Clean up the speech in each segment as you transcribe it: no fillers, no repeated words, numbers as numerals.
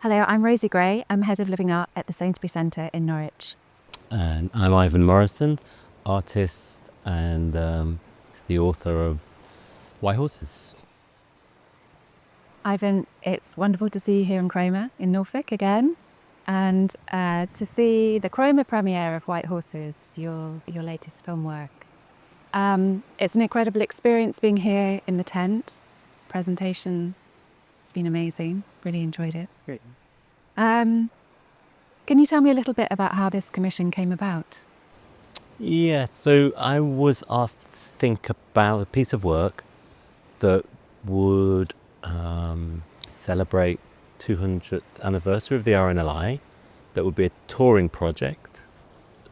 Hello, I'm Rosie Gray. I'm Head of Living Art at the Sainsbury Centre in Norwich. And I'm Ivan Morison, artist and the author of White Horses. Ivan, it's wonderful to see you here in Cromer in Norfolk again, and to see the Cromer premiere of White Horses, your latest film work. It's an incredible experience being here in the tent. Presentation, it's been amazing. Really enjoyed it. Great. Can you tell me a little bit about how this commission came about? Yeah, so I was asked to think about a piece of work that would celebrate 200th anniversary of the RNLI, that would be a touring project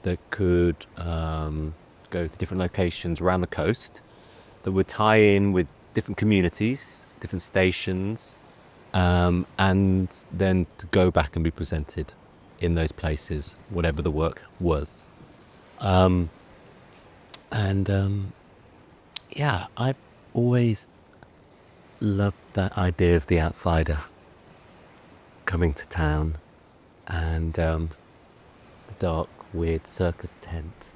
that could go to different locations around the coast, that would tie in with different communities, different stations, and then to go back and be presented in those places, whatever the work was. Yeah, I've always loved that idea of the outsider coming to town and the dark, weird circus tent.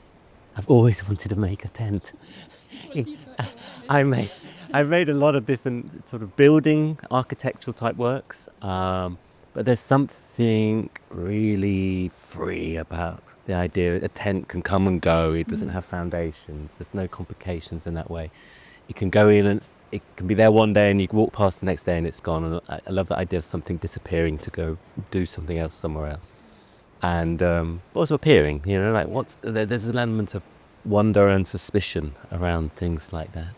I've always wanted to make a tent. I've made a lot of different sort of building, architectural type works, but there's something really free about the idea a tent can come and go. It doesn't have foundations. There's no complications in that way. You can go in and it can be there one day and you can walk past the next day and it's gone. And I love that idea of something disappearing to go do something else somewhere else. And also appearing, like there's an element of wonder and suspicion around things like that.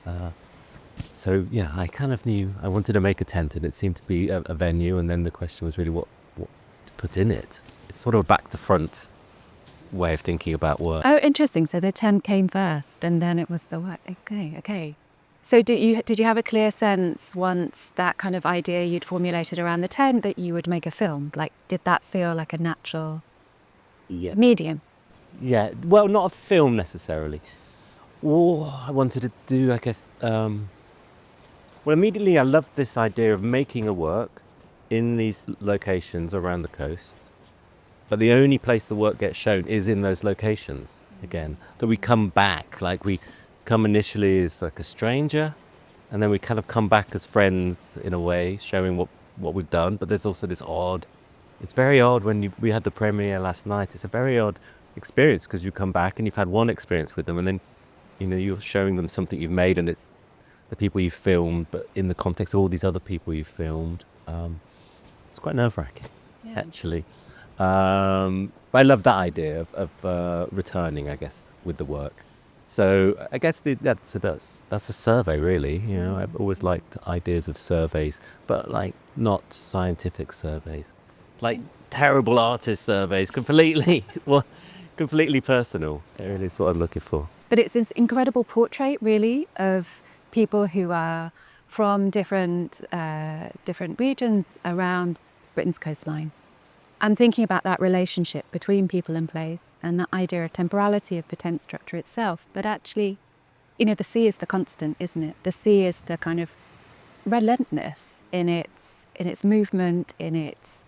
So yeah, I kind of knew I wanted to make a tent, and it seemed to be a venue. And then the question was really what to put in it. It's sort of a back to front way of thinking about work. Oh, interesting. So the tent came first, and then it was the work. Okay. So did you have a clear sense once that kind of idea you'd formulated around the tent that you would make a film? Like, did that feel like a natural medium? Yeah, well, not a film necessarily. What I wanted to do, I guess, well, immediately I loved this idea of making a work in these locations around the coast, but the only place the work gets shown is in those locations again. That we come back, like we come initially as like a stranger, and then we kind of come back as friends in a way, showing what we've done. But there's also this it's very odd when we had the premiere last night. It's a very odd experience because you come back and you've had one experience with them, and then you're showing them something you've made, and it's the people you filmed, but in the context of all these other people you filmed. It's quite nerve-wracking, actually. But I love that idea of returning, I guess, with the work. So I guess that's a survey, really. I've always liked ideas of surveys, but like not scientific surveys, like terrible artist surveys, completely personal. It really is what I'm looking for. But it's this incredible portrait, really, of people who are from different regions around Britain's coastline. And thinking about that relationship between people and place, and that idea of temporality of the tent structure itself. But actually, the sea is the constant, isn't it? The sea is the kind of relentless in its movement, in its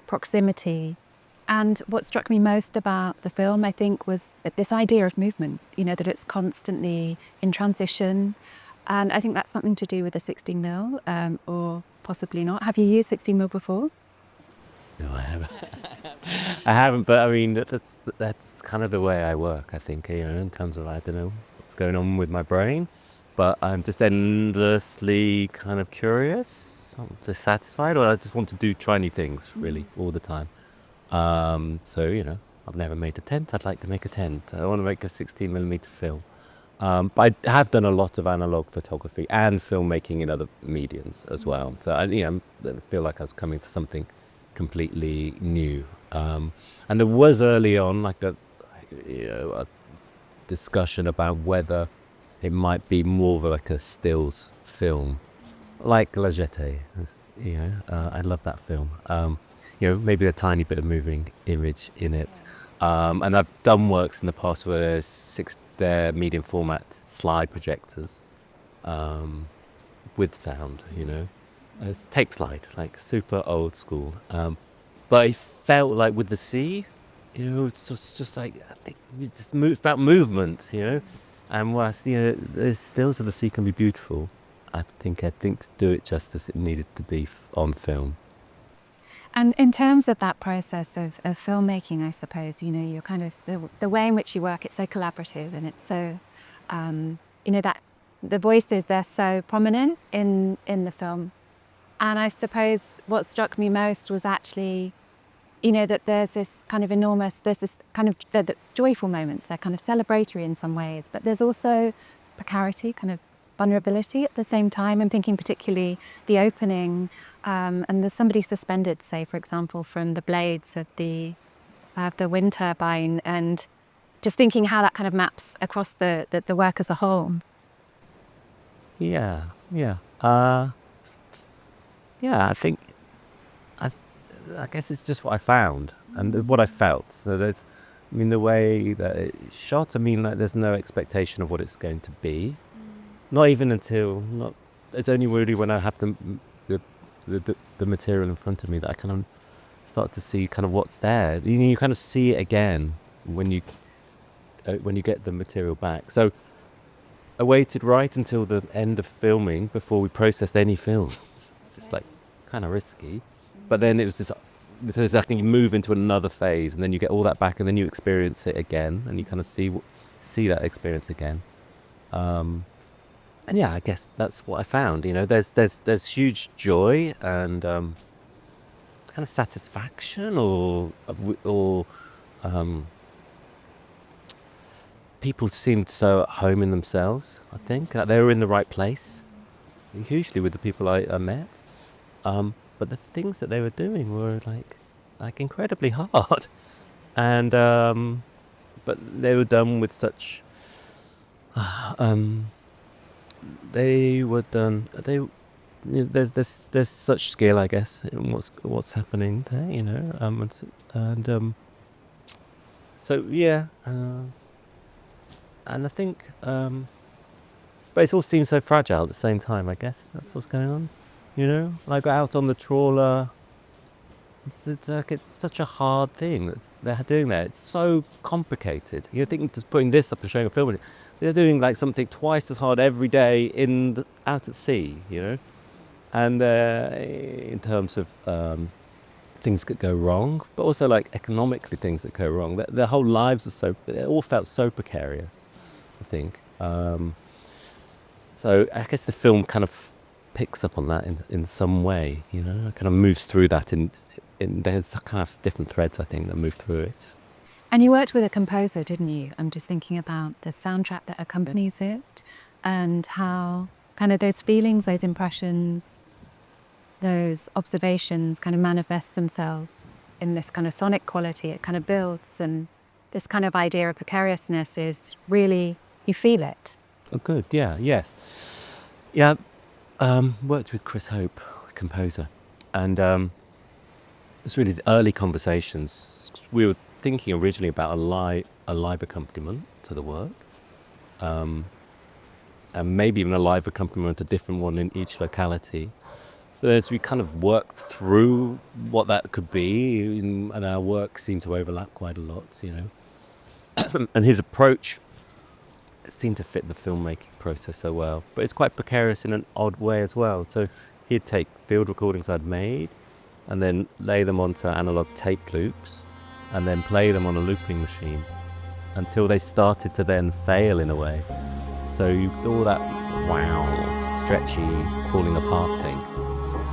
proximity. And what struck me most about the film, I think, was that this idea of movement, that it's constantly in transition. And I think that's something to do with the 16mm, or possibly not. Have you used 16mm before? No, I haven't. I haven't, but I mean, that's kind of the way I work, I think, in terms of, I don't know what's going on with my brain, but I'm just endlessly kind of curious, dissatisfied, or I just want to try new things, really, all the time. So, I've never made a tent. I'd like to make a tent. I want to make a 16mm film. But I have done a lot of analog photography and filmmaking in other mediums as well. So I feel like I was coming to something completely new. And there was early on like a discussion about whether it might be more of like a stills film, like La Jetée. I love that film. Maybe a tiny bit of moving image in it. And I've done works in the past where there's they're medium format slide projectors with sound, It's tape slide, like super old school. But it felt like with the sea, it's just like, I think it's about movement, And whilst the stills of the sea can be beautiful, I think to do it justice, it needed to be on film. And in terms of that process of filmmaking, I suppose, you're kind of, the way in which you work, it's so collaborative, and it's so, that the voices, they're so prominent in the film. And I suppose what struck me most was actually, that there's this kind of the joyful moments, they're kind of celebratory in some ways, but there's also precarity, kind of vulnerability at the same time. I'm thinking particularly the opening, and there's somebody suspended, say, for example, from the blades of the wind turbine, and just thinking how that kind of maps across the work as a whole. Yeah. I guess it's just what I found and what I felt. So the way that it's shot, like there's no expectation of what it's going to be. Not even until it's only really when I have the material in front of me that I kind of start to see kind of what's there. You kind of see it again when you get the material back. So I waited right until the end of filming before we processed any films. It's just like kind of risky. But then it was just, it's like you move into another phase, and then you get all that back, and then you experience it again, and you kind of see that experience again. And yeah, I guess that's what I found. There's huge joy and kind of satisfaction, or people seemed so at home in themselves. I think they were in the right place, hugely with the people I met. But the things that they were doing were like incredibly hard, and but they were done with such. They were done. There's such skill, I guess, in what's happening there, so yeah, and I think, but it all seems so fragile at the same time. I guess that's what's going on. Like out on the trawler, it's such a hard thing that they're doing there. It's so complicated. You're thinking just putting this up and showing a film, and they're doing like something twice as hard every day out at sea, and in terms of things that go wrong, but also like economically things that go wrong. Their whole lives it all felt so precarious, I think. So I guess the film kind of picks up on that in some way, kind of moves through that in there's kind of different threads, I think, that move through it. And you worked with a composer, didn't you? I'm just thinking about the soundtrack that accompanies it, and how kind of those feelings, those impressions, those observations kind of manifest themselves in this kind of sonic quality. It kind of builds, and this kind of idea of precariousness is really, you feel it. Oh, good. Yeah. Yes. Yeah. Worked with Chris Hope, composer, and it was really the early conversations. We were thinking originally about a live accompaniment to the work, and maybe even a live accompaniment, a different one in each locality. But as we kind of worked through what that could be, and our work seemed to overlap quite a lot, and his approach seemed to fit the filmmaking process so well. But it's quite precarious in an odd way as well. So he'd take field recordings I'd made and then lay them onto analog tape loops and then play them on a looping machine until they started to then fail in a way. So all that wow, stretchy, falling apart thing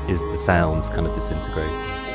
is the sounds kind of disintegrating.